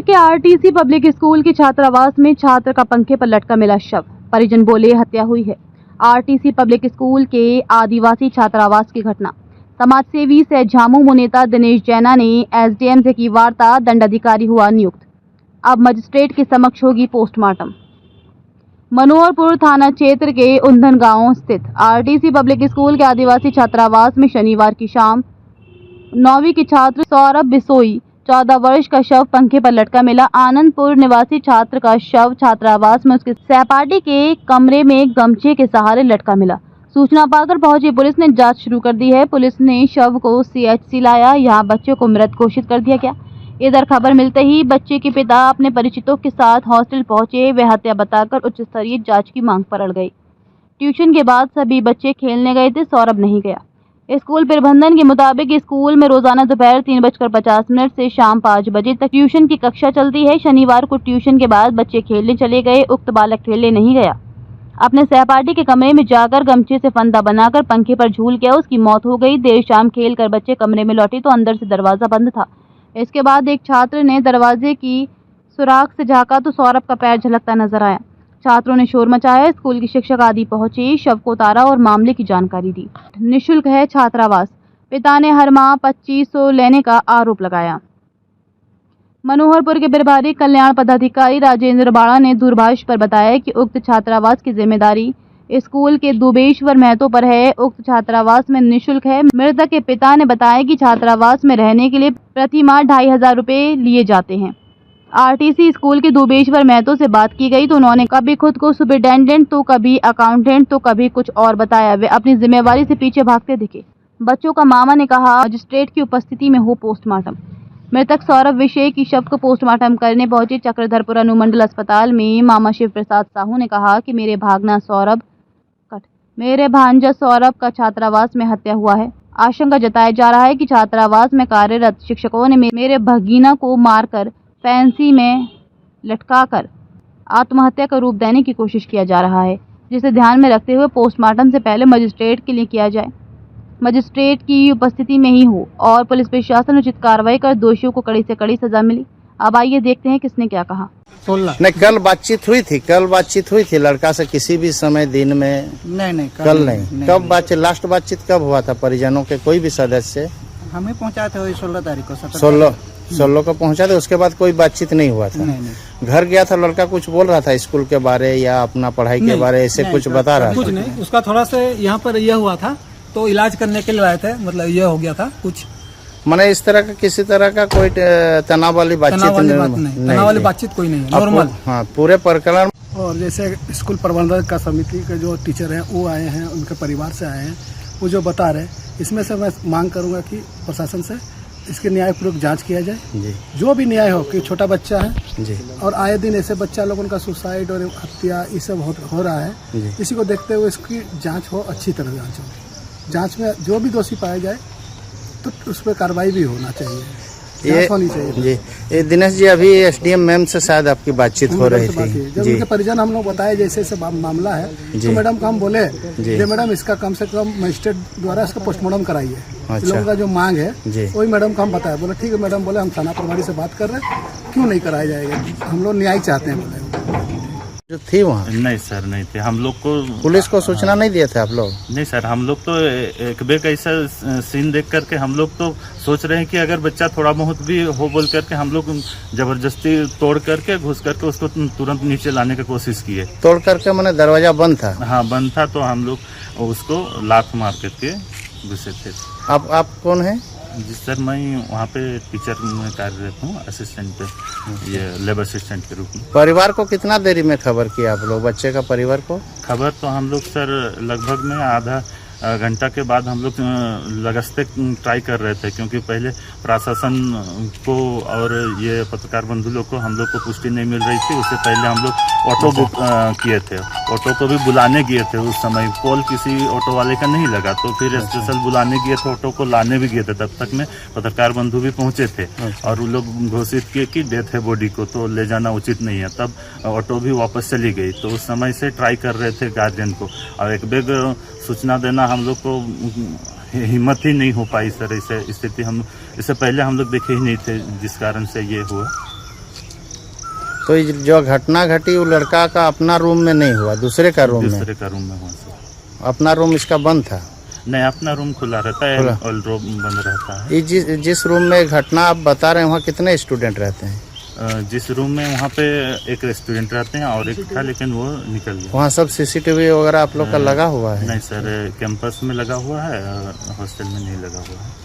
के RTC public school के छात्रावास में छात्र का पंखे पर लटका मिला शव। परिजन बोले हत्या हुई है। आरटीसी पब्लिक स्कूल के आदिवासी छात्रावास की घटना। समाजसेवी सह झामुमो नेता दिनेश जैना ने एसडीएम से की वार्ता, दंडाधिकारी हुआ नियुक्त। अब मजिस्ट्रेट के समक्ष होगी पोस्टमार्टम। मनोहरपुर थाना क्षेत्र के उंधन गांव स्थित आरटीसी पब्लिक स्कूल के आदिवासी छात्रावास में शनिवार की शाम 9वीं के छात्र सौरभ बिसोई 14 वर्ष का शव पंखे पर लटका मिला। आनंदपुर निवासी छात्र का शव छात्रावास में उसके सहपाठी के कमरे में गमछे के सहारे लटका मिला। सूचना पाकर पहुंची पुलिस ने जांच शुरू कर दी है। पुलिस ने शव को सीएचसी लाया। यहां बच्चे को मृत घोषित कर दिया गया। इधर खबर मिलते ही बच्चे के पिता अपने परिचितों के साथ हॉस्टल पहुंचे। वे हत्या बताकर उच्च स्तरीय जांच की मांग पर अड़ गए। ट्यूशन के बाद सभी बच्चे खेलने गए थे, सौरभ नहीं गया। स्कूल प्रबंधन के मुताबिक स्कूल में रोजाना दोपहर 3:50 से शाम 5 बजे तक ट्यूशन की कक्षा चलती है। शनिवार को ट्यूशन के बाद बच्चे खेलने चले गए। उक्त बालक खेलने नहीं गया। अपने सहपाठी के कमरे में जाकर गमछे से फंदा बनाकर पंखे पर झूल गया। उसकी मौत हो गई। देर शाम खेल कर बच्चे कमरे में लौटे तो अंदर से दरवाजा बंद था। इसके बाद एक छात्र ने दरवाजे की सुराख से झांका तो सौरभ का पैर झलकता नजर आया। छात्रों ने शोर मचाया। स्कूल के शिक्षक आदि पहुंचे, शव को उतारा और मामले की जानकारी दी। निःशुल्क है छात्रावास। पिता ने हर माह 2500 लेने का आरोप लगाया। मनोहरपुर के प्रभारी कल्याण पदाधिकारी राजेंद्र बाड़ा ने दूरभाष पर बताया कि उक्त छात्रावास की जिम्मेदारी स्कूल के दुबेश्वर महतो पर है। उक्त छात्रावास में निःशुल्क है। मृतक के पिता ने बताया कि छात्रावास में रहने के लिए प्रति माह 2500 रुपये लिए जाते हैं। आरटीसी स्कूल के दुबेश्वर महतो से बात की गई तो उन्होंने कभी खुद को सुपरिटेंडेंट तो कभी अकाउंटेंट तो कभी कुछ और बताया। वे अपनी जिम्मेवारी से पीछे भागते दिखे। बच्चों का मामा ने कहा मजिस्ट्रेट की उपस्थिति में हो पोस्टमार्टम। मृतक सौरभ विषय की शव को पोस्टमार्टम करने पहुंचे चक्रधरपुर अनुमंडल अस्पताल में मामा शिव प्रसाद साहू ने कहा कि मेरे भांजा सौरभ का छात्रावास में हत्या हुआ है। आशंका जताया जा रहा है कि छात्रावास में कार्यरत शिक्षकों ने मेरे भगीना को मारकर फैंसी में लटकाकर आत्महत्या का रूप देने की कोशिश किया जा रहा है, जिसे ध्यान में रखते हुए पोस्टमार्टम से पहले मजिस्ट्रेट के लिए किया जाए। मजिस्ट्रेट की उपस्थिति में ही हो और पुलिस प्रशासन उचित कार्रवाई कर दोषियों को कड़ी से कड़ी सजा मिली। अब आइए देखते हैं किसने क्या कहा। नहीं, कल बातचीत हुई थी लड़का से किसी भी समय दिन में? नहीं, कल नहीं। कब बातचीत, लास्ट बातचीत कब हुआ था? परिजनों के कोई भी सदस्य हमें पहुंचाए थे वही 16 तारीख को। 16 को पहुंचा थे। उसके बाद कोई बातचीत नहीं हुआ था? नहीं। घर गया था लड़का, कुछ बोल रहा था स्कूल के बारे या अपना पढ़ाई के बारे, ऐसे कुछ बता रहा था? कुछ नहीं। उसका थोड़ा सा यहाँ पर यह हुआ था तो इलाज करने के लिए आए थे, मतलब यह हो गया था कुछ। मैंने इस तरह का किसी तरह का कोई तनाव वाली बातचीत तनाव वाली बातचीत कोई नहीं, नॉर्मल। हाँ, पूरे प्रकरण। और जैसे स्कूल प्रबंधन का समिति के जो टीचर हैं वो आए हैं, उनके परिवार से आए हैं, वो जो बता रहे, इसमें से मैं मांग करूंगा कि प्रशासन से इसकी न्यायपूर्वक जांच किया जाए जी। जो भी न्याय हो कि छोटा बच्चा है जी, और आए दिन ऐसे बच्चा लोगों का सुसाइड और हत्या ये सब हो रहा है। इसी को देखते हुए इसकी जांच हो, अच्छी तरह जांच हो। जांच में जो भी दोषी पाया जाए तो उस पर कार्रवाई भी होना चाहिए, जांच होनी चाहिए जी। ये दिनेश जी, अभी एसडीएम मैम से शायद आपकी बातचीत हो रही थी। जब उनके परिजन हम लोग बताए जैसे मामला है तो मैडम को हम बोले कि मैडम इसका कम से कम मजिस्ट्रेट द्वारा इसका पोस्टमार्टम कराइए। अच्छा। लोगों का जो मांग है वही मैडम को हम बताए। बोले ठीक है मैडम, बोले हम थाना प्रभारी से बात कर रहे हैं, क्यों नहीं कराया जाएगा, हम लोग न्याय चाहते हैं। बोले जो थी वहाँ? नहीं सर, नहीं थे। हम लोग को पुलिस को सूचना नहीं दिए थे आप लोग? नहीं सर, हम लोग तो एक बेक ऐसा सीन देख करके हम लोग तो सोच रहे हैं कि अगर बच्चा थोड़ा बहुत भी हो बोल करके हम लोग जबरदस्ती तोड़ करके घुस करके उसको तुरंत नीचे लाने की कोशिश किए। तोड़ करके मैंने दरवाजा बंद था? हाँ, बंद था। तो हम लोग उसको लात मार करके घुसे थे। आप कौन है? जी सर, मैं वहाँ पे टीचर में कार्यरत हूँ, असिस्टेंट पे, ये लेबर असिस्टेंट के रूप में। परिवार को कितना देरी में खबर किया आप लोग, बच्चे का परिवार को? खबर तो हम लोग सर लगभग में आधा घंटा के बाद हम लोग लगातार ट्राई कर रहे थे, क्योंकि पहले प्रशासन को और ये पत्रकार बंधु लोग को हम लोग को पुष्टि नहीं मिल रही थी। उससे पहले हम लोग ऑटो बुक किए थे, ऑटो को भी बुलाने गए थे। उस समय कॉल किसी ऑटो वाले का नहीं लगा, तो फिर स्पेशल बुलाने गए थे, ऑटो को लाने भी गए थे। तब तक में पत्रकार बंधु भी पहुंचे थे और वो लोग घोषित किए कि डेथ है बॉडी को, तो ले जाना उचित नहीं है। तब ऑटो भी वापस चली गई। तो उस समय से ट्राई कर रहे थे गार्जियन को, और एक बेग सूचना देना हम लोग को हिम्मत ही नहीं हो पाई सर। ऐसे स्थिति हम इससे पहले हम लोग देखे ही नहीं थे, जिस कारण से ये हुआ। तो ये जो घटना घटी वो लड़का का अपना रूम में नहीं हुआ, दूसरे का रूम में, दूसरे का रूम में हुआ सर। अपना रूम इसका बंद था? नहीं, अपना रूम खुला रहता है, खुला। और रूम बंद रहता है। ये जिस रूम में घटना आप बता रहे हैं वहाँ कितने स्टूडेंट रहते हैं? जिस रूम में वहाँ पे एक स्टूडेंट रहते हैं और एक था, लेकिन वो निकल गया। वहाँ सब सीसीटीवी वगैरह आप लोग का लगा हुआ है? नहीं सर, कैंपस में लगा हुआ है, हॉस्टल में नहीं लगा हुआ है।